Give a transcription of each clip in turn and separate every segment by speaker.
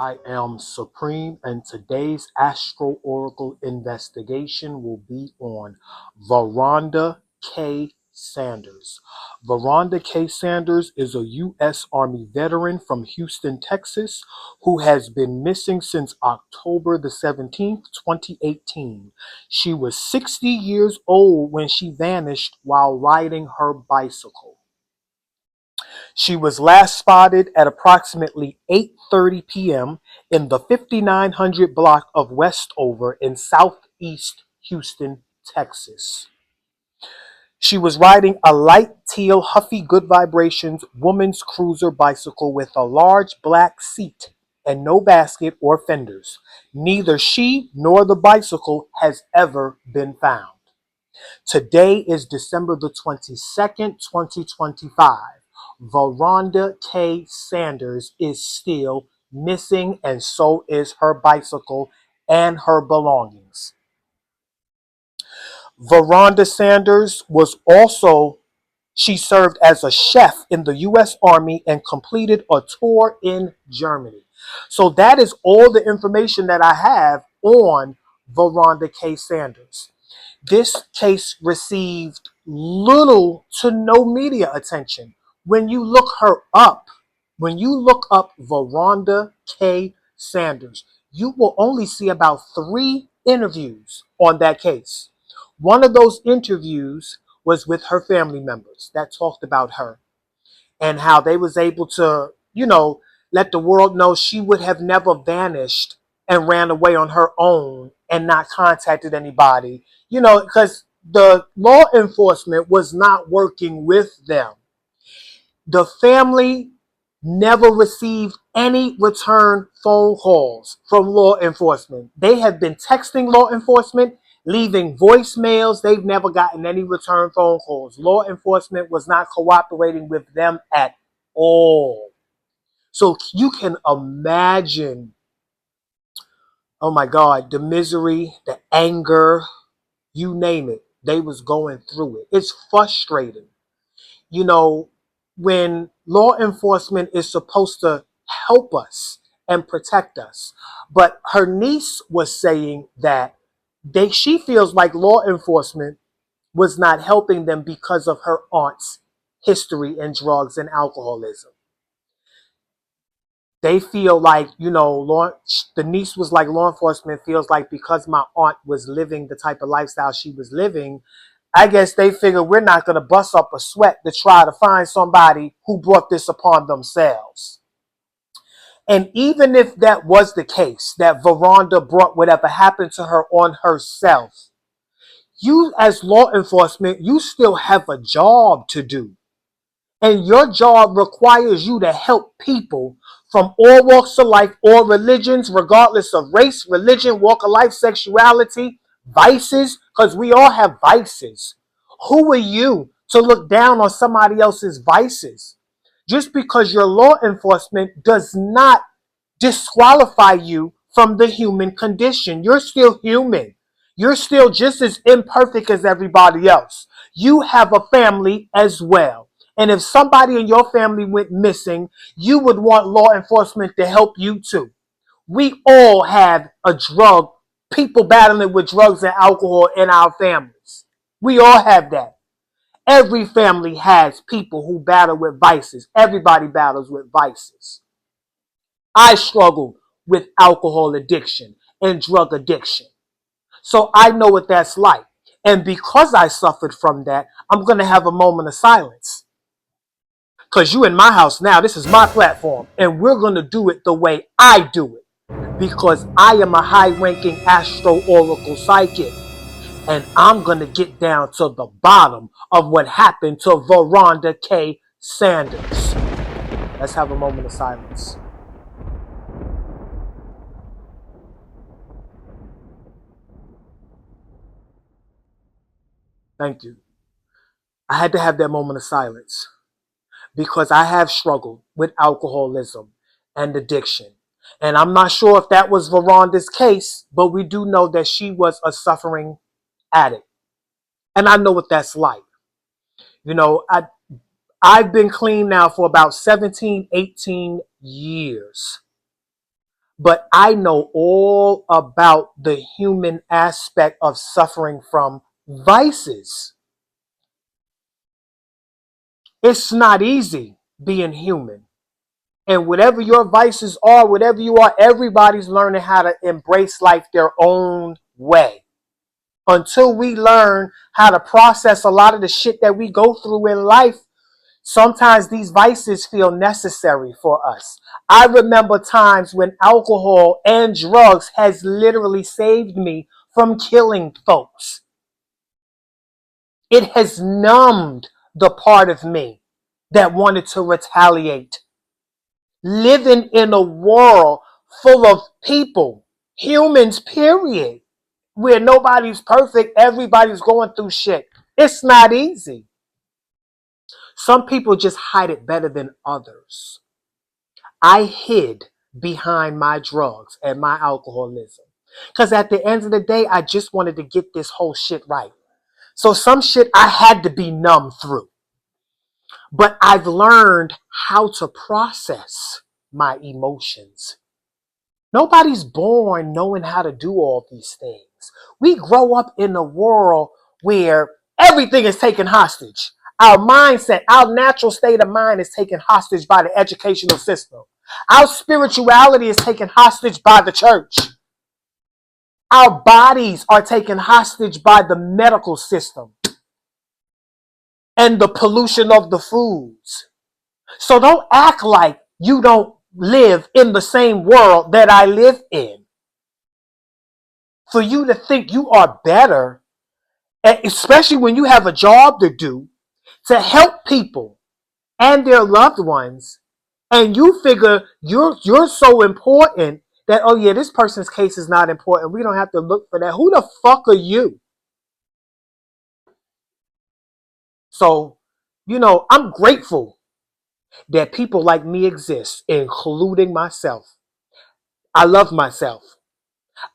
Speaker 1: I am Supreme, and today's Astro Oracle investigation will be on Veronda K. Sanders. Veronda K. Sanders is a U.S. Army veteran from Houston, Texas, who has been missing since October the 17th, 2018. She was 60 years old when she vanished while riding her bicycle. She was last spotted at approximately 8:30 p.m. in the 5900 block of Westover in southeast Houston, Texas. She was riding a light teal Huffy Good Vibrations woman's cruiser bicycle with a large black seat and no basket or fenders. Neither she nor the bicycle has ever been found. Today is December the 22nd, 2025. Veronda K. Sanders is still missing, and so is her bicycle and her belongings. Veronda Sanders she served as a chef in the U.S. Army and completed a tour in Germany. So that is all the information that I have on Veronda K. Sanders. This case received little to no media attention. When you look her up, when you look up Veronda K. Sanders, you will only see about 3 interviews on that case. One of those interviews was with her family members that talked about her and how they was able to, let the world know she would have never vanished and ran away on her own and not contacted anybody, because the law enforcement was not working with them. The family never received any return phone calls from law enforcement. They have been texting law enforcement, leaving voicemails. They've never gotten any return phone calls. Law enforcement was not cooperating with them at all. So you can imagine, oh my God, the misery, the anger, you name it. They was going through it. It's frustrating. You know, when law enforcement is supposed to help us and protect us. But her niece was saying that she feels like law enforcement was not helping them because of her aunt's history in drugs and alcoholism. They feel like, the niece was like, law enforcement feels like because my aunt was living the type of lifestyle she was living, I guess they figure we're not going to bust up a sweat to try to find somebody who brought this upon themselves. And even if that was the case, that Veronda brought whatever happened to her on herself, you as law enforcement, you still have a job to do. And your job requires you to help people from all walks of life, all religions, regardless of race, religion, walk of life, sexuality, vices, because we all have vices. Who are you to look down on somebody else's vices? Just because you're law enforcement does not disqualify you from the human condition. You're still human. You're still just as imperfect as everybody else. You have a family as well. And if somebody in your family went missing, you would want law enforcement to help you too. We all have people battling with drugs and alcohol in our families. We all have that. Every family has people who battle with vices. Everybody battles with vices. I struggled with alcohol addiction and drug addiction. So I know what that's like. And because I suffered from that, I'm going to have a moment of silence. Because you in my house now, this is my platform. And we're going to do it the way I do it. Because I am a high-ranking Astro Oracle psychic. And I'm going to get down to the bottom of what happened to Veronda K. Sanders. Let's have a moment of silence. Thank you. I had to have that moment of silence because I have struggled with alcoholism and addiction. And I'm not sure if that was Veronda's case, but we do know that she was a suffering addict. And I know what that's like. You know, I've been clean now for about 17, 18 years. but I know all about the human aspect of suffering from vices. It's not easy being human. And whatever your vices are, whatever you are, everybody's learning how to embrace life their own way. Until we learn how to process a lot of the shit that we go through in life, sometimes these vices feel necessary for us. I remember times when alcohol and drugs has literally saved me from killing folks. It has numbed the part of me that wanted to retaliate. Living in a world full of people, humans, period, where nobody's perfect, everybody's going through shit. It's not easy. Some people just hide it better than others. I hid behind my drugs and my alcoholism. Because at the end of the day, I just wanted to get this whole shit right. So some shit I had to be numb through. But I've learned how to process my emotions. Nobody's born knowing how to do all these things. We grow up in a world where everything is taken hostage. Our mindset, our natural state of mind is taken hostage by the educational system. Our spirituality is taken hostage by the church. Our bodies are taken hostage by the medical system and the pollution of the foods. So don't act like you don't live in the same world that I live in. For you to think you are better, especially when you have a job to do, to help people and their loved ones, and you figure you're so important that, oh yeah, this person's case is not important. We don't have to look for that. Who the fuck are you? So, I'm grateful that people like me exist, including myself. I love myself.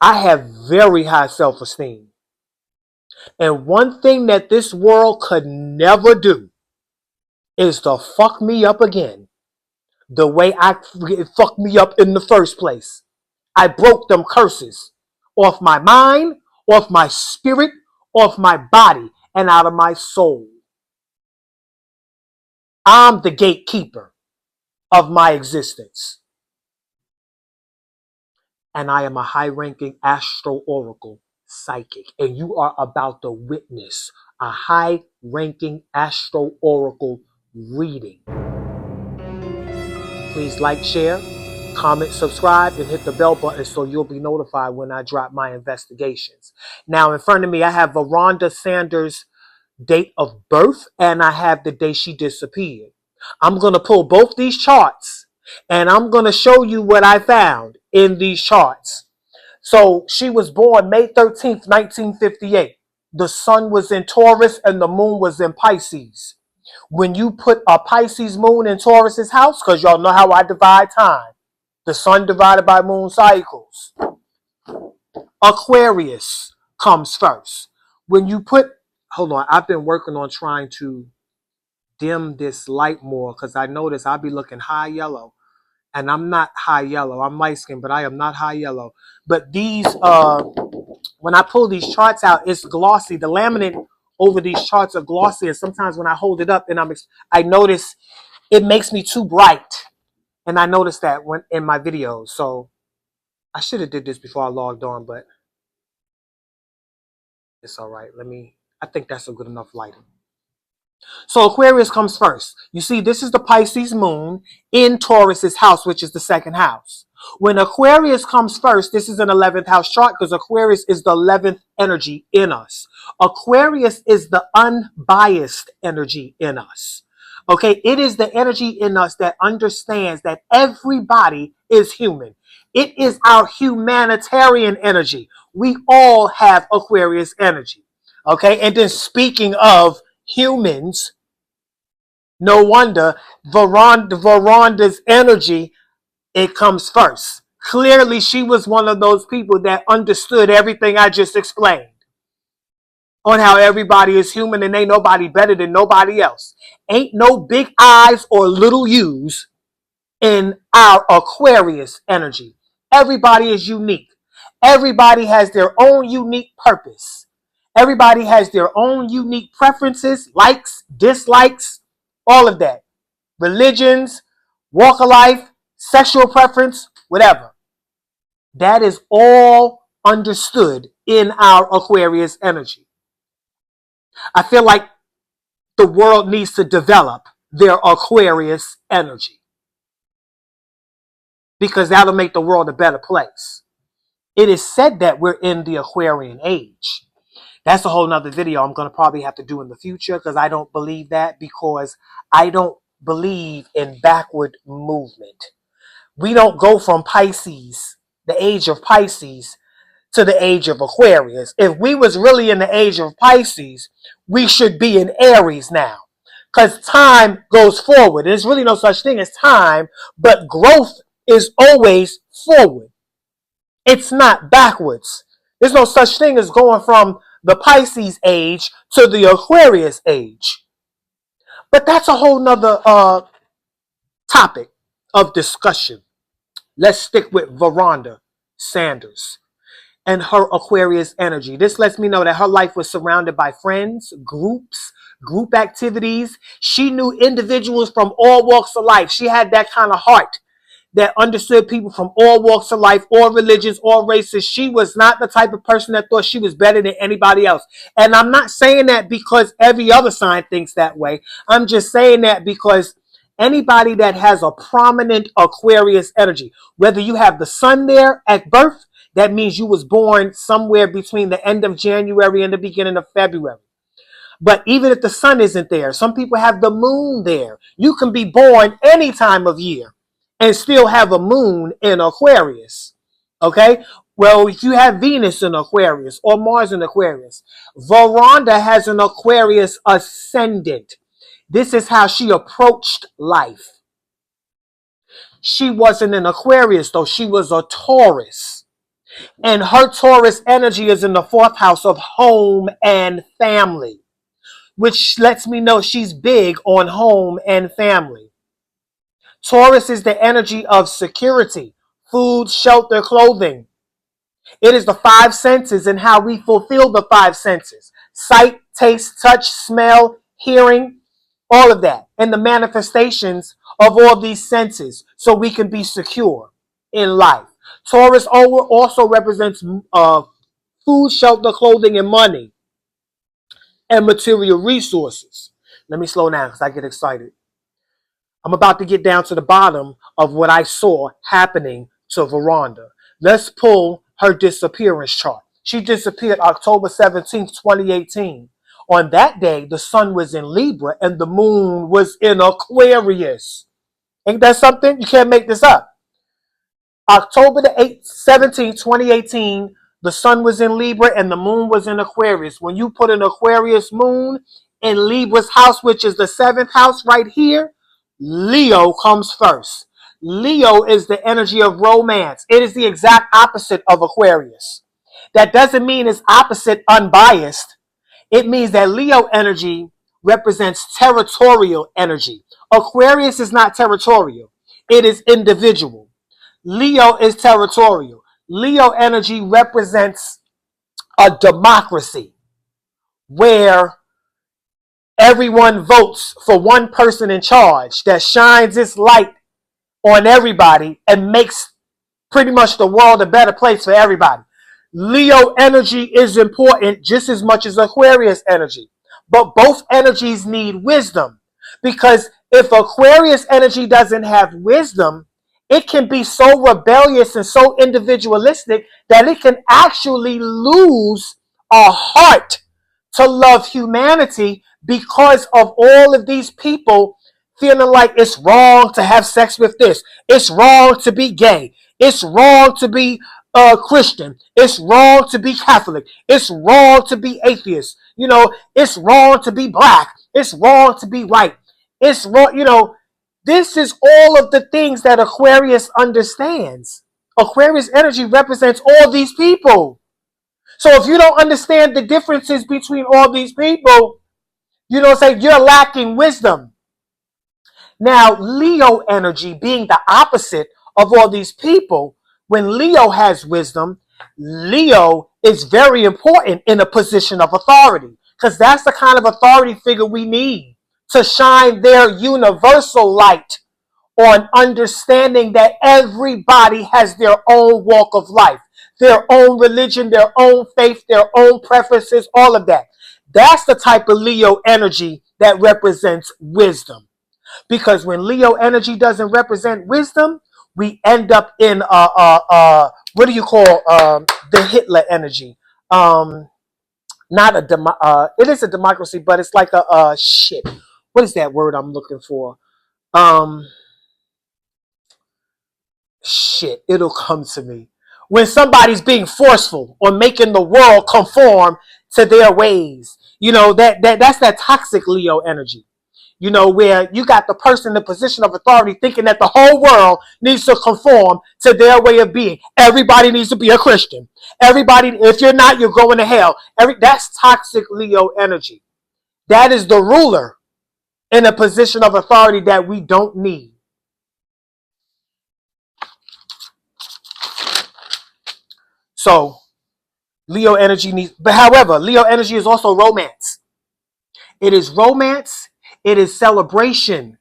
Speaker 1: I have very high self-esteem. And one thing that this world could never do is to fuck me up again the way it fucked me up in the first place. I broke them curses off my mind, off my spirit, off my body, and out of my soul. I'm the gatekeeper of my existence. And I am a high-ranking Astro Oracle psychic. And you are about to witness a high-ranking Astro Oracle reading. Please like, share, comment, subscribe, and hit the bell button so you'll be notified when I drop my investigations. Now, in front of me, I have Veronda Sanders' date of birth, and I have the day she disappeared. I'm going to pull both these charts, and I'm going to show you what I found in these charts. So she was born May 13th, 1958. The sun was in Taurus and the moon was in Pisces. When you put a Pisces moon in Taurus's house, because y'all know how I divide time, the sun divided by moon cycles, Aquarius comes first. When you put, hold on, I've been working on trying to dim this light more because I notice I'll be looking high yellow. And I'm not high yellow. I'm light skinned, but I am not high yellow. But these, when I pull these charts out, it's glossy. The laminate over these charts are glossy. And sometimes when I hold it up and I notice it makes me too bright. And I noticed that when in my videos. So I should have did this before I logged on, but it's all right. I think that's a good enough lighting. So Aquarius comes first. You see, this is the Pisces moon in Taurus's house, which is the second house. When Aquarius comes first, this is an 11th house chart because Aquarius is the 11th energy in us. Aquarius is the unbiased energy in us. Okay, it is the energy in us that understands that everybody is human. It is our humanitarian energy. We all have Aquarius energy. Okay, and then speaking of humans, no wonder Veronda's energy, it comes first. Clearly, she was one of those people that understood everything I just explained on how everybody is human and ain't nobody better than nobody else. Ain't no big I's or little U's in our Aquarius energy. everybody is unique. Everybody has their own unique purpose. Everybody has their own unique preferences, likes, dislikes, all of that. Religions, walk of life, sexual preference, whatever. That is all understood in our Aquarius energy. I feel like the world needs to develop their Aquarius energy because that'll make the world a better place. It is said that we're in the Aquarian age. That's a whole nother video I'm going to probably have to do in the future because I don't believe that, because I don't believe in backward movement. We don't go from Pisces, the age of Pisces, to the age of Aquarius. If we was really in the age of Pisces, we should be in Aries now, because time goes forward. There's really no such thing as time, but growth is always forward. It's not backwards. There's no such thing as going from the Pisces age to the Aquarius age. But that's a whole nother topic of discussion. Let's stick with Veronda Sanders and her Aquarius energy. This lets me know that her life was surrounded by friends, groups, group activities. She knew individuals from all walks of life. She had that kind of heart that understood people from all walks of life, all religions, all races. She was not the type of person that thought she was better than anybody else. And I'm not saying that because every other sign thinks that way. I'm just saying that because anybody that has a prominent Aquarius energy, whether you have the sun there at birth, that means you was born somewhere between the end of January and the beginning of February. But even if the sun isn't there, some people have the moon there. You can be born any time of year and still have a moon in Aquarius. Okay? Well, if you have Venus in Aquarius or Mars in Aquarius, Veronda has an Aquarius ascendant. This is how she approached life. She wasn't an Aquarius, though. She was a Taurus. And her Taurus energy is in the fourth house of home and family, which lets me know she's big on home and family. Taurus is the energy of security, food, shelter, clothing. It is the five senses and how we fulfill the five senses: sight, taste, touch, smell, hearing, all of that, and the manifestations of all these senses so we can be secure in life. Taurus also represents food, shelter, clothing, and money, and material resources. Let me slow down because I get excited. I'm about to get down to the bottom of what I saw happening to Veronda. Let's pull her disappearance chart. She disappeared October 17th, 2018. On that day, the sun was in Libra and the moon was in Aquarius. Ain't that something? You can't make this up. October the 8th, 17th, 2018, the sun was in Libra and the moon was in Aquarius. When you put an Aquarius moon in Libra's house, which is the seventh house right here, Leo comes first. Leo is the energy of romance. It is the exact opposite of Aquarius. That doesn't mean it's opposite unbiased. It means that Leo energy represents territorial energy. Aquarius is not territorial. It is individual. Leo is territorial. Leo energy represents a democracy where everyone votes for one person in charge that shines its light on everybody and makes pretty much the world a better place for everybody. Leo energy is important just as much as Aquarius energy. But both energies need wisdom, because if Aquarius energy doesn't have wisdom, it can be so rebellious and so individualistic that it can actually lose a heart to love humanity because of all of these people feeling like it's wrong to have sex with this. It's wrong to be gay. It's wrong to be Christian. It's wrong to be Catholic. It's wrong to be atheist. It's wrong to be black. It's wrong to be white. It's wrong, this is all of the things that Aquarius understands. Aquarius energy represents all these people. So if you don't understand the differences between all these people, you're lacking wisdom. Now, Leo energy being the opposite of all these people When Leo has wisdom, Leo is very important in a position of authority because that's the kind of authority figure we need to shine their universal light on understanding that everybody has their own walk of life, their own religion, their own faith, their own preferences, all of that. That's the type of Leo energy that represents wisdom. Because when Leo energy doesn't represent wisdom, we end up in what do you call the Hitler energy? Not a it is a democracy, but it's like a shit. What is that word I'm looking for? Um, Shit, it'll come to me. When somebody's being forceful or making the world conform to their ways, that's that toxic Leo energy. Where you got the person in the position of authority thinking that the whole world needs to conform to their way of being. Everybody needs to be a Christian. Everybody, if you're not, you're going to hell. That's toxic Leo energy. That is the ruler in a position of authority that we don't need. So Leo energy needs, but however, Leo energy is also romance. It is romance. It is celebration.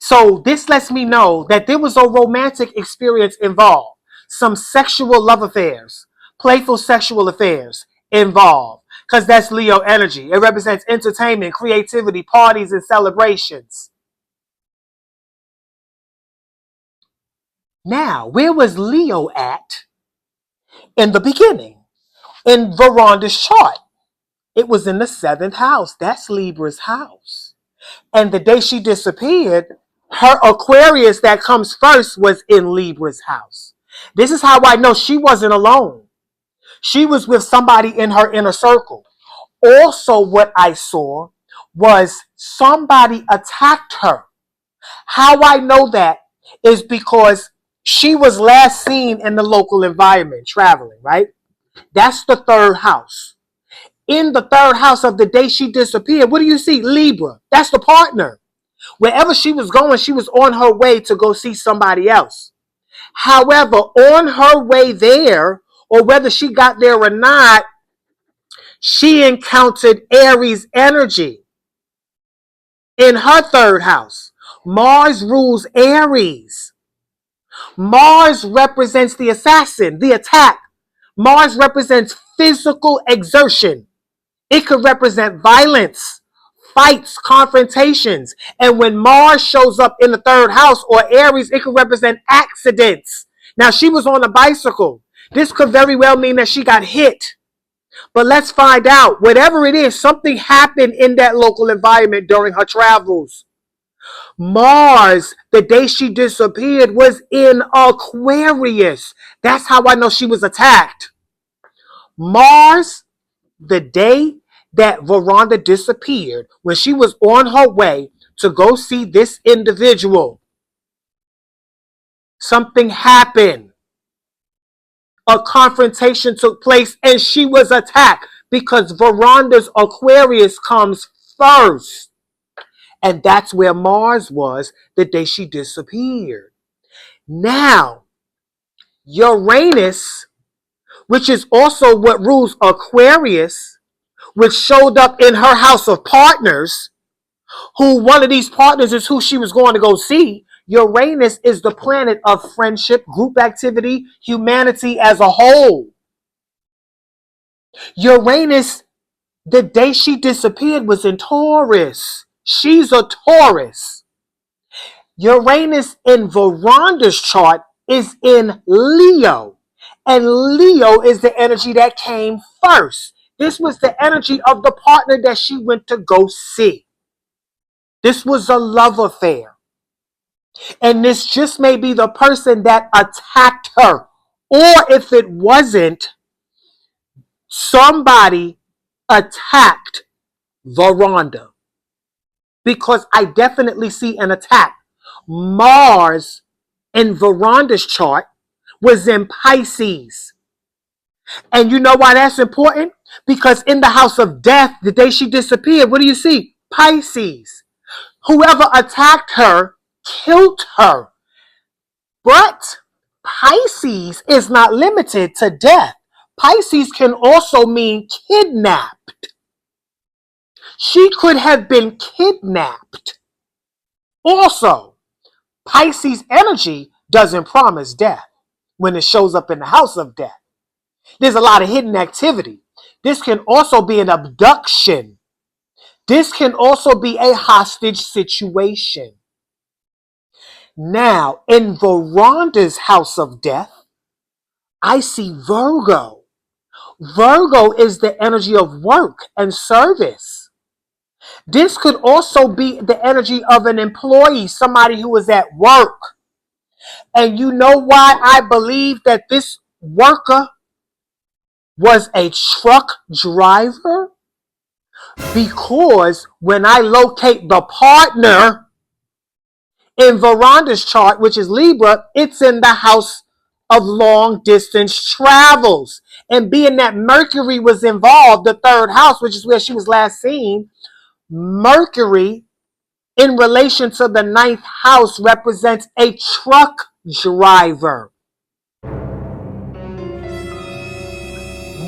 Speaker 1: So this lets me know that there was a romantic experience involved. Some sexual love affairs, playful sexual affairs involved. Because that's Leo energy. It represents entertainment, creativity, parties, and celebrations. Now, where was Leo at in the beginning? In Veronda's chart. It was in the 7th house. That's Libra's house. And the day she disappeared, her Aquarius that comes first was in Libra's house. This is how I know she wasn't alone. She was with somebody in her inner circle. Also, what I saw was somebody attacked her. How I know that is because she was last seen in the local environment traveling, right? That's the 3rd house. In the 3rd house of the day she disappeared, what do you see? Libra. That's the partner. Wherever she was going, she was on her way to go see somebody else. However, on her way there, or whether she got there or not, she encountered Aries energy in her 3rd house. Mars rules Aries. Mars represents the assassin, the attack. Mars represents physical exertion. It could represent violence, fights, confrontations. And when Mars shows up in the 3rd house or Aries, it could represent accidents. Now, she was on a bicycle. This could very well mean that she got hit. But let's find out. Whatever it is, something happened in that local environment during her travels. Mars, the day she disappeared, was in Aquarius. That's how I know she was attacked. Mars, the day that Veronda disappeared, when she was on her way to go see this individual, something happened. A confrontation took place and she was attacked because Veronda's Aquarius comes first. And that's where Mars was the day she disappeared. Now, Uranus, which is also what rules Aquarius, which showed up in her house of partners, who one of these partners is who she was going to go see. Uranus is the planet of friendship, group activity, humanity as a whole. Uranus, the day she disappeared, was in Taurus. She's a Taurus. Uranus in Veronda's chart is in Leo. And Leo is the energy that came first. This was the energy of the partner that she went to go see. This was a love affair. And this just may be the person that attacked her. Or if it wasn't, somebody attacked Veronda. Because I definitely see an attack. Mars in Veronda's chart was in Pisces. And you know why that's important? Because in the house of death, the day she disappeared, what do you see? Pisces. Whoever attacked her killed her. But Pisces is not limited to death. Pisces can also mean kidnapped. She could have been kidnapped. Also, Pisces energy doesn't promise death when it shows up in the house of death. There's a lot of hidden activity. This can also be an abduction. This can also be a hostage situation. Now, in Veronda's house of death, I see Virgo. Virgo is the energy of work and service. This could also be the energy of an employee, somebody who is at work. And you know why I believe that this worker was a truck driver? Because when I locate the partner in Veronda's chart, which is Libra, it's in the house of long distance travels. And being that Mercury was involved, the third house, which is where she was last seen, Mercury in relation to the ninth house represents a truck driver.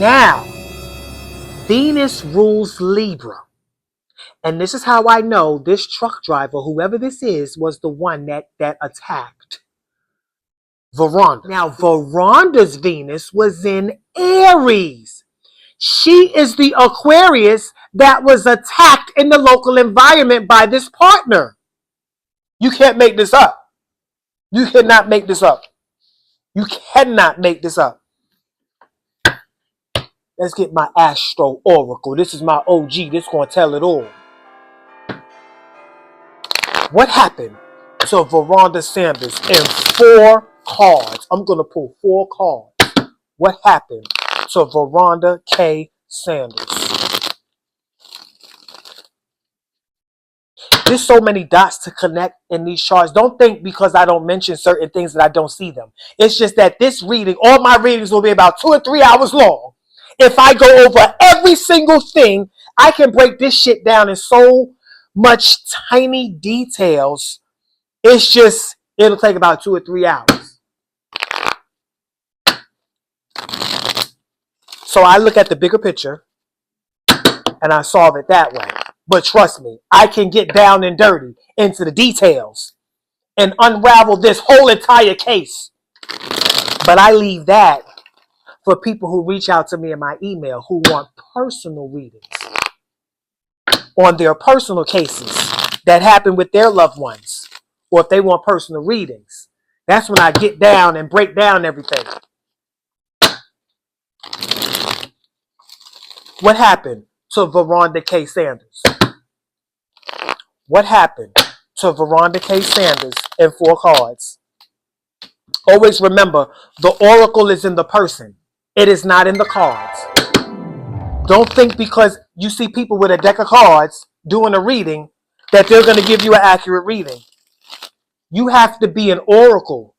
Speaker 1: Now, Venus rules Libra. And this is how I know this truck driver, whoever this is, was the one that attacked Veronda. Now, Veronda's Venus was in Aries. She is the Aquarius that was attacked in the local environment by this partner. You can't make this up. You cannot make this up. You cannot make this up. Let's get my Astro Oracle. This is my OG. This is going to tell it all. What happened to Veronda Sanders in 4 cards? I'm going to pull 4 cards. What happened to Veronda K. Sanders? There's so many dots to connect in these charts. Don't think because I don't mention certain things that I don't see them. It's just that this reading, all my readings will be about 2 or 3 hours long. If I go over every single thing, I can break this shit down in so much tiny details. It's just, it'll take about 2 or 3 hours. So I look at the bigger picture and I solve it that way. But trust me, I can get down and dirty into the details and unravel this whole entire case. But I leave that for people who reach out to me in my email who want personal readings on their personal cases that happen with their loved ones, or if they want personal readings. That's when I get down and break down everything. What happened to Veronda K. Sanders? What happened to Veronda K. Sanders in 4 cards? Always remember, the oracle is in the person. It is not in the cards. Don't think because you see people with a deck of cards doing a reading that they're going to give you an accurate reading. You have to be an oracle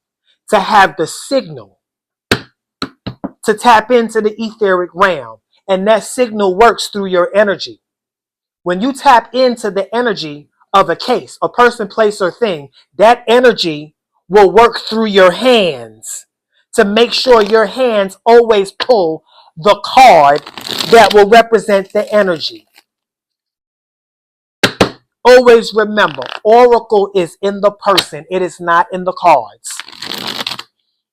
Speaker 1: to have the signal to tap into the etheric realm. And that signal works through your energy. When you tap into the energy of a case, a person, place, or thing, that energy will work through your hands to make sure your hands always pull the card that will represent the energy. Always remember, oracle is in the person. It is not in the cards.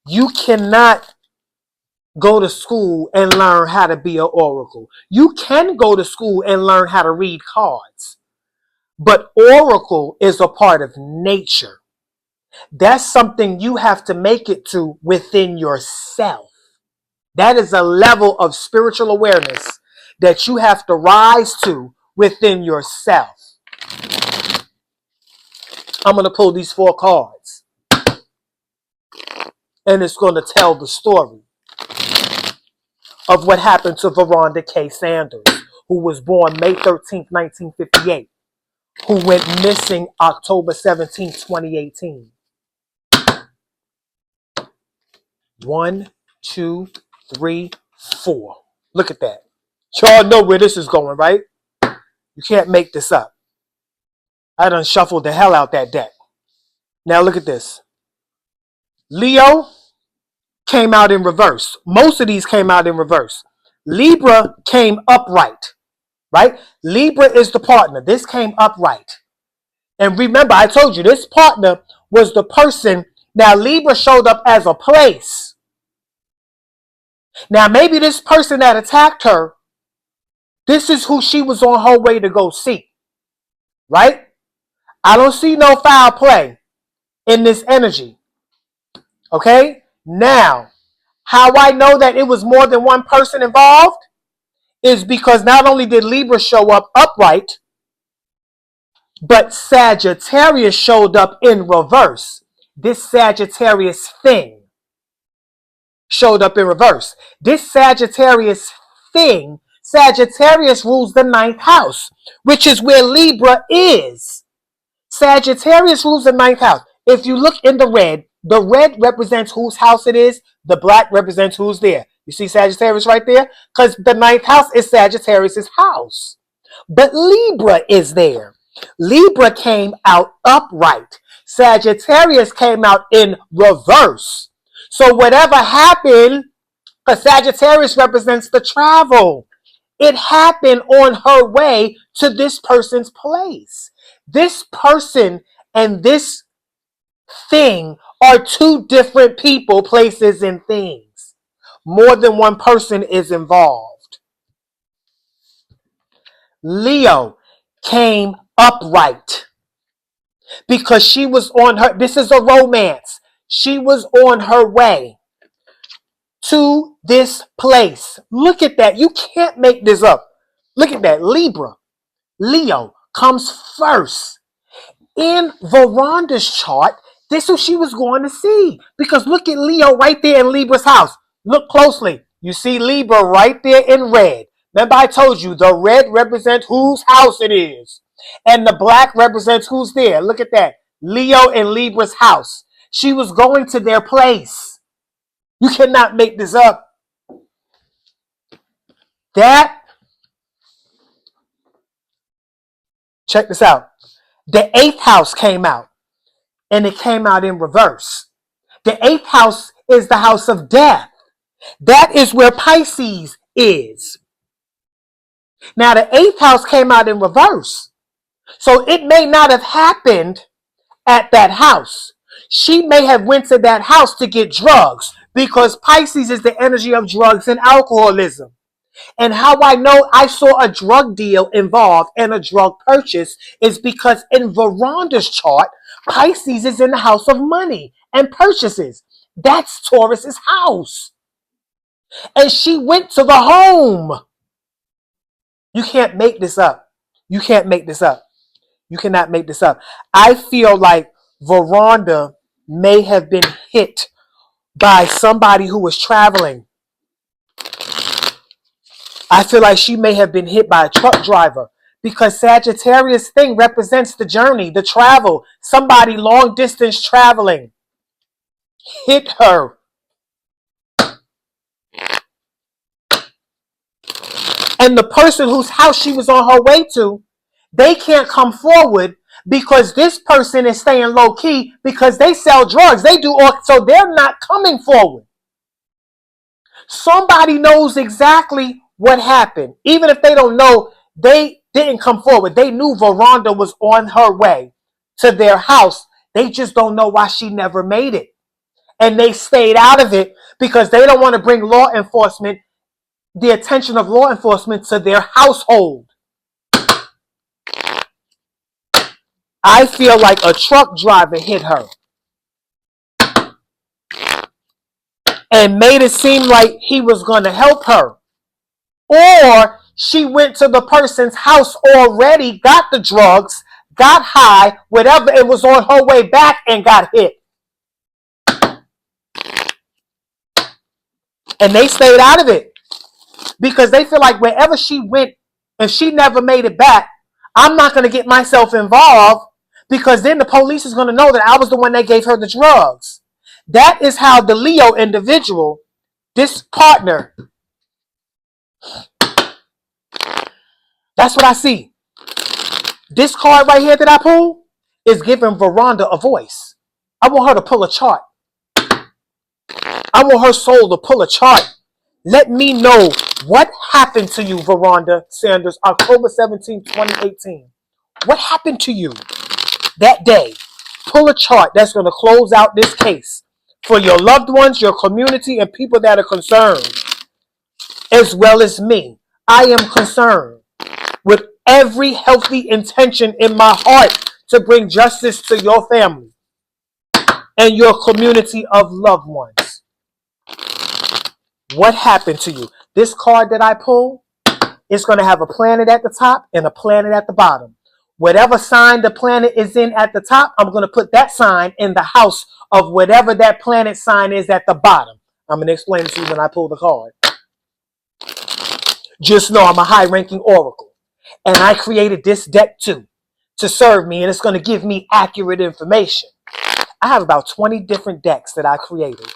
Speaker 1: You cannot go to school and learn how to be an oracle. You can go to school and learn how to read cards. But oracle is a part of nature. That's something you have to make it to within yourself. That is a level of spiritual awareness that you have to rise to within yourself. I'm going to pull these 4 cards. And it's going to tell the story of what happened to Veronda K. Sanders, who was born May 13th, 1958, who went missing October 17th, 2018. 1, 2, 3, 4. Look at that. Y'all know where this is going, right? You can't make this up. I done shuffled the hell out that deck. Now look at this. Leo, came out in reverse. Most of these came out in reverse. Libra came upright, right? Libra is the partner. This came upright. And remember, I told you this partner was the person. Now, Libra showed up as a place. Now, maybe this person that attacked her, this is who she was on her way to go see, right? I don't see no foul play in this energy, okay? Now, how I know that it was more than one person involved is because not only did Libra show up upright, but Sagittarius showed up in reverse. This Sagittarius thing showed up in reverse. This Sagittarius thing, Sagittarius rules the ninth house, which is where Libra is. Sagittarius rules the ninth house. If you look in the red represents whose house it is. The black represents who's there. You see Sagittarius right there? Because the ninth house is Sagittarius' house. But Libra is there. Libra came out upright. Sagittarius came out in reverse. So whatever happened, because Sagittarius represents the travel, it happened on her way to this person's place. This person and this thing are two different people, places, and things. More than one person is involved. Leo came upright because she was on her, this is a romance. She was on her way to this place. Look at that. You can't make this up. Look at that. Leo comes first. In Veronda's chart, this is who she was going to see. Because look at Leo right there in Libra's house. Look closely. You see Libra right there in red. Remember I told you the red represents whose house it is. And the black represents who's there. Look at that. Leo in Libra's house. She was going to their place. You cannot make this up. Check this out. The eighth house came out. And it came out in reverse. The eighth house is the house of death. That is where Pisces is. Now the eighth house came out in reverse. So it may not have happened at that house. She may have went to that house to get drugs because Pisces is the energy of drugs and alcoholism. And how I know I saw a drug deal involved and a drug purchase is because in Veronda's chart, Pisces is in the house of money and purchases. That's Taurus's house. And she went to the home. You can't make this up. You can't make this up. You cannot make this up. I feel like Veronda may have been hit by somebody who was traveling. I feel like she may have been hit by a truck driver because Sagittarius thing represents the journey, the travel. Somebody long distance traveling hit her. And the person whose house she was on her way to, they can't come forward because this person is staying low key because they sell drugs. They do all, so they're not coming forward. Somebody knows exactly what happened. Even if they don't know, they didn't come forward. They knew Veronda was on her way to their house. They just don't know why she never made it. And they stayed out of it because they don't want to bring law enforcement, the attention of law enforcement to their household. I feel like a truck driver hit her and made it seem like he was going to help her. Or she went to the person's house already, got the drugs, got high, whatever, it was on her way back and got hit. And they stayed out of it because they feel like wherever she went, if she never made it back, I'm not going to get myself involved because then the police is going to know that I was the one that gave her the drugs. That is how the Leo individual, this partner, that's what I see. This card right here that I pulled is giving Veronda a voice. I want her to pull a chart. I want her soul to pull a chart. Let me know what happened to you, Veronda Sanders, October 17, 2018. What happened to you that day? Pull a chart that's going to close out this case for your loved ones, your community, and people that are concerned, as well as me. I am concerned with every healthy intention in my heart to bring justice to your family and your community of loved ones. What happened to you? This card that I pull, it's going to have a planet at the top and a planet at the bottom. Whatever sign the planet is in at the top, I'm going to put that sign in the house of whatever that planet sign is at the bottom. I'm going to explain it to you when I pull the card. Just know I'm a high-ranking oracle. And I created this deck too to serve me, and it's going to give me accurate information. I have about 20 different decks that I created.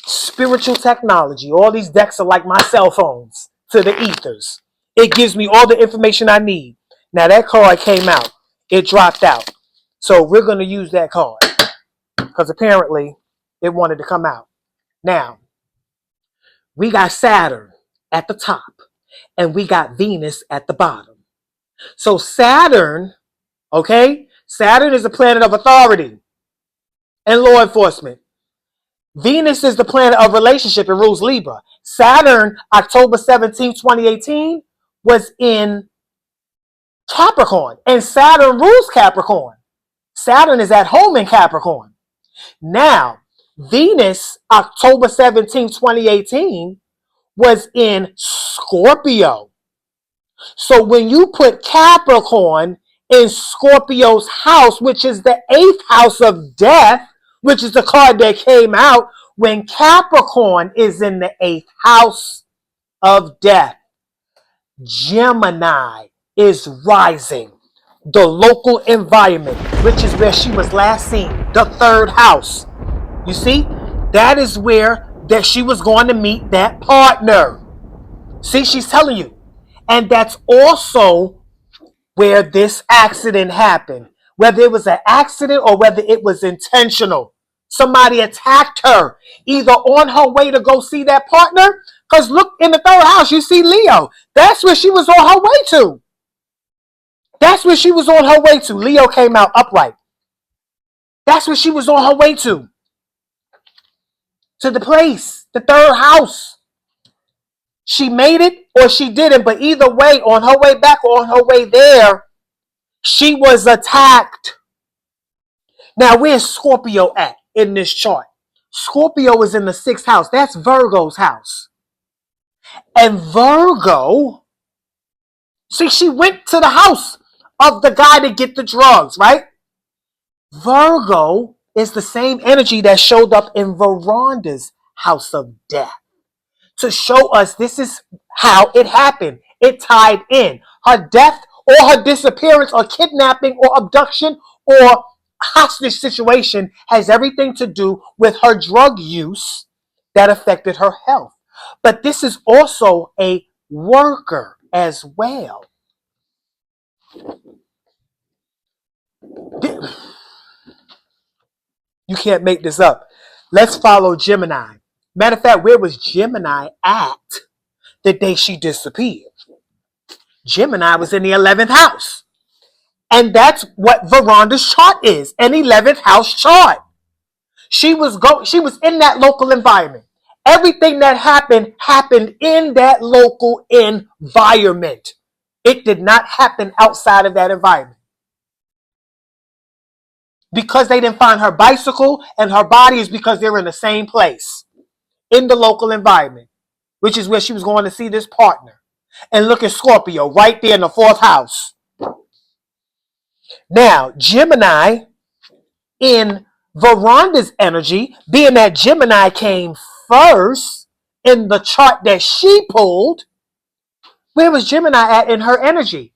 Speaker 1: Spiritual technology. All these decks are like my cell phones to the ethers. It gives me all the information I need. Now that card came out. It dropped out. So we're going to use that card because apparently it wanted to come out. Now, we got Saturn at the top and we got Venus at the bottom. So Saturn, okay? Saturn is the planet of authority and law enforcement. Venus is the planet of relationship and rules Libra. Saturn, October 17, 2018, was in Capricorn. And Saturn rules Capricorn. Saturn is at home in Capricorn. Now, Venus, October 17, 2018, was in Scorpio. So when you put Capricorn in Scorpio's house, which is the 8th house of death, which is the card that came out, when Capricorn is in the 8th house of death, Gemini is rising. The local environment, which is where she was last seen, the 3rd house. You see, that is where that she was going to meet that partner. See, she's telling you. And that's also where this accident happened. Whether it was an accident or whether it was intentional. Somebody attacked her, either on her way to go see that partner. Because look, in the 3rd house, you see Leo. That's where she was on her way to. That's where she was on her way to. Leo came out upright. That's where she was on her way to. To the place, the 3rd house. She made it or she didn't, but either way, on her way back or on her way there, she was attacked. Now, where's Scorpio at in this chart? Scorpio is in the 6th house. That's Virgo's house. And Virgo, see, she went to the house of the guy to get the drugs, right? Virgo is the same energy that showed up in Veronda's house of death to show us this is how it happened. It tied in. Her death or her disappearance or kidnapping or abduction or hostage situation has everything to do with her drug use that affected her health. But this is also a worker as well. You can't make this up. Let's follow Gemini. Matter of fact, where was Gemini at the day she disappeared? Gemini was in the 11th house. And that's what Veronda's chart is, an 11th house chart. She was in that local environment. Everything that happened in that local environment. It did not happen outside of that environment. Because they didn't find her bicycle and her body is because they're in the same place. In the local environment. Which is where she was going to see this partner. And look at Scorpio right there in the 4th house. Now, Gemini in Veronda's energy, being that Gemini came first in the chart that she pulled, where was Gemini at in her energy?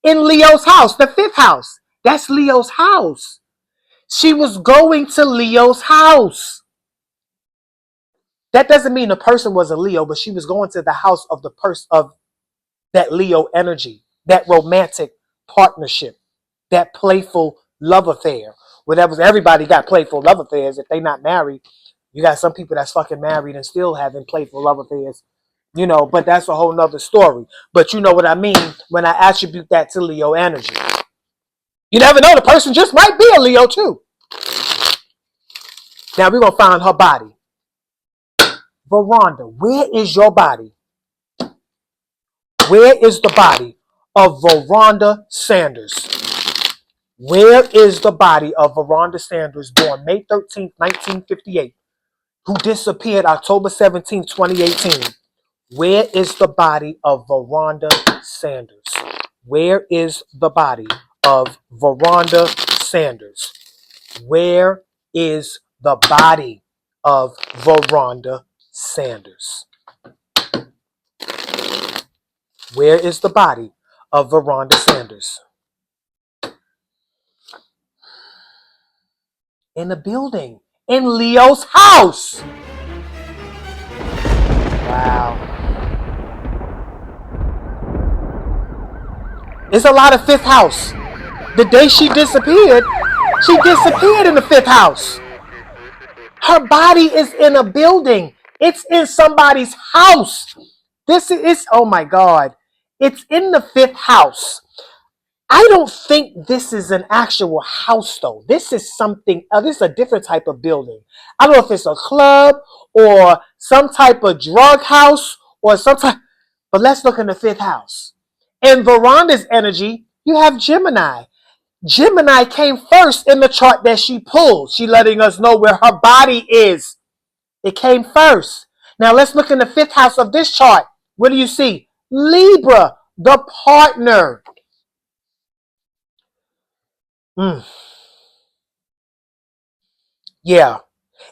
Speaker 1: In Leo's house, the 5th house. That's Leo's house. She was going to Leo's house. That doesn't mean the person was a Leo, but she was going to the house of the person of that Leo energy, that romantic partnership, that playful love affair. Whatever, everybody got playful love affairs if they not married. You got some people that's fucking married and still having playful love affairs. But that's a whole nother story. But you know what I mean when I attribute that to Leo energy. You never know, the person just might be a Leo too. Now we're going to find her body. Veronda, where is your body? Where is the body of Veronda Sanders? Where is the body of Veronda Sanders, born May 13th, 1958, who disappeared October 17th, 2018? Where is the body of Veronda Sanders? Where is the body of Veronda Sanders? Where is the body of Veronda Sanders? Where is the body of Veronda Sanders? In the building. In Leo's house. Wow. It's a lot of fifth house. The day she disappeared in the fifth house. Her body is in a building. It's in somebody's house. This is, oh my God. It's in the fifth house. I don't think this is an actual house though. This is something, this is a different type of building. I don't know if it's a club or some type of drug house or some type, but let's look in the fifth house. In Veronda's energy, you have Gemini. Gemini came first in the chart that she pulled. She letting us know where her body is. It came first. Now let's look in the fifth house of this chart. What do you see? Libra, the partner. Yeah.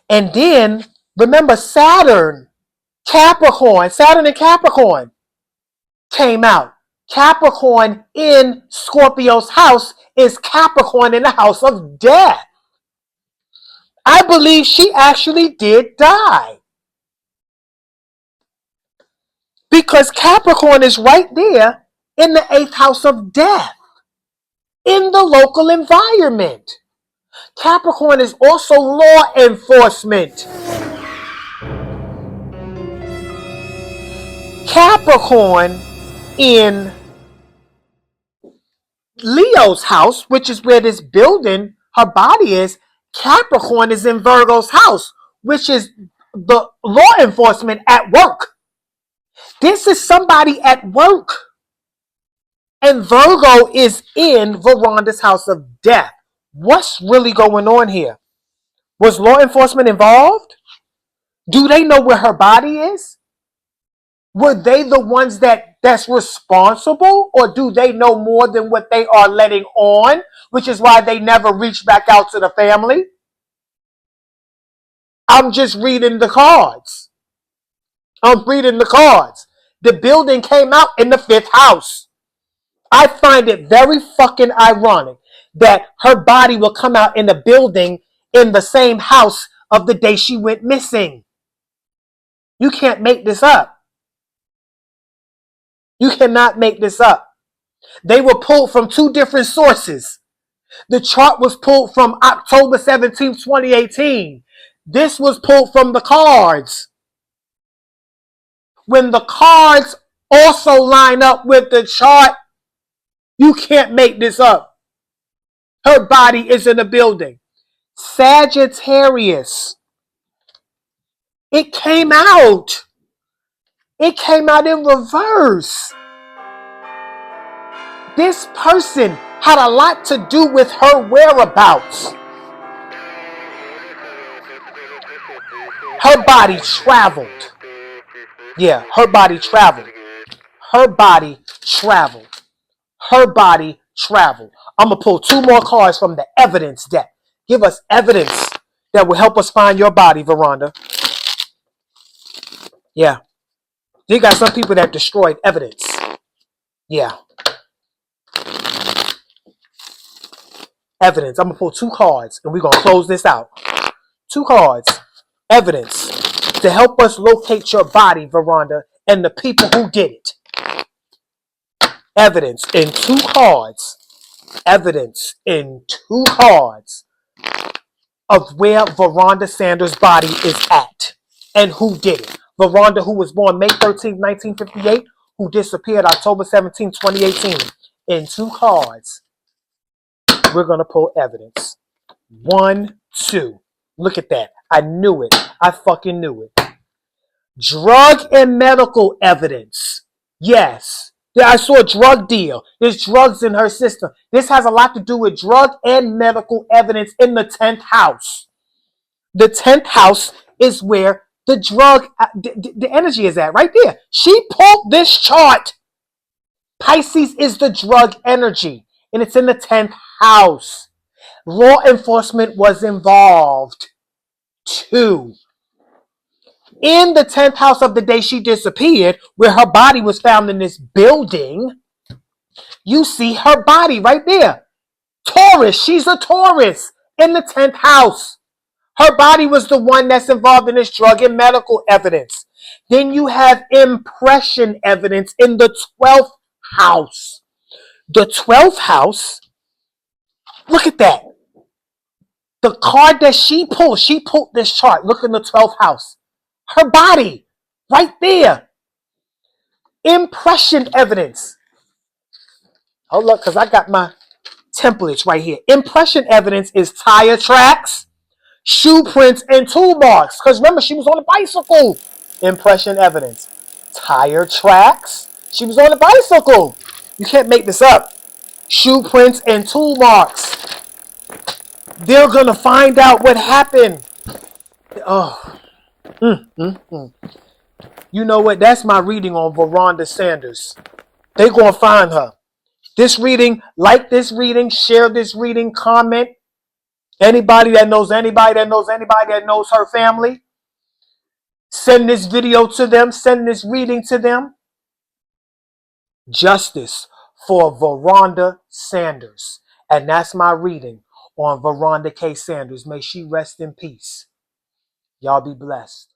Speaker 1: And then remember Saturn and Capricorn came out. Capricorn in Scorpio's house is Capricorn in the house of death. I believe she actually did die. Because Capricorn is right there in the 8th house of death. In the local environment. Capricorn is also law enforcement. Capricorn in Leo's house, which is where this building, her body is. Capricorn is in Virgo's house, which is the law enforcement at work. This is somebody at work. And Virgo is in Veronda's house of death. What's really going on here? Was law enforcement involved? Do they know where her body is? Were they the ones that's responsible? Or do they know more than what they are letting on? Which is why they never reached back out to the family? I'm just reading the cards. The building came out in the 5th house. I find it very fucking ironic that her body will come out in the building in the same house of the day she went missing. You can't make this up. You cannot make this up. They were pulled from 2 different sources. The chart was pulled from October 17th, 2018. This was pulled from the cards. When the cards also line up with the chart, you can't make this up. Her body is in the building. Sagittarius. It came out. It came out in reverse. This person had a lot to do with her whereabouts. Her body traveled. Yeah, her body traveled. Her body traveled. Her body traveled. I'm going to pull 2 more cards from the evidence deck. Give us evidence that will help us find your body, Veronda. Yeah. You got some people that destroyed evidence. Yeah. Evidence. I'm going to pull 2 cards and we're going to close this out. 2 cards. Evidence to help us locate your body, Veronda, and the people who did it. Evidence in 2 cards. Evidence in 2 cards. of where Veronda Sanders' body is at and who did it. Veronda, who was born May 13th, 1958, who disappeared October 17th, 2018. In 2 cards, we're going to pull evidence. 1, 2. Look at that. I knew it. I fucking knew it. Drug and medical evidence. Yes. Yeah, I saw a drug deal. There's drugs in her system. This has a lot to do with drug and medical evidence in the 10th house. The 10th house is where the drug, the energy is at, right there. She pulled this chart. Pisces is the drug energy, and it's in the 10th house. Law enforcement was involved. 2. In the 10th house of the day she disappeared, where her body was found in this building, you see her body right there. Taurus, she's a Taurus in the 10th house. Her body was the one that's involved in this drug and medical evidence. Then you have impression evidence in the 12th house. The 12th house, look at that. The card that she pulled this chart. Look in the 12th house. Her body, right there. Impression evidence. Hold up, because I got my templates right here. Impression evidence is tire tracks, shoe prints, and tool marks. Because remember, she was on a bicycle. Impression evidence. Tire tracks. She was on a bicycle. You can't make this up. Shoe prints and tool marks. They're going to find out what happened. Oh. You know what? That's my reading on Veronda Sanders. They're going to find her. This reading, like this reading, share this reading, comment. Anybody that knows anybody that knows anybody that knows her family, send this video to them, send this reading to them. Justice for Veronda Sanders. And that's my reading on Veronda K. Sanders. May she rest in peace. Y'all be blessed.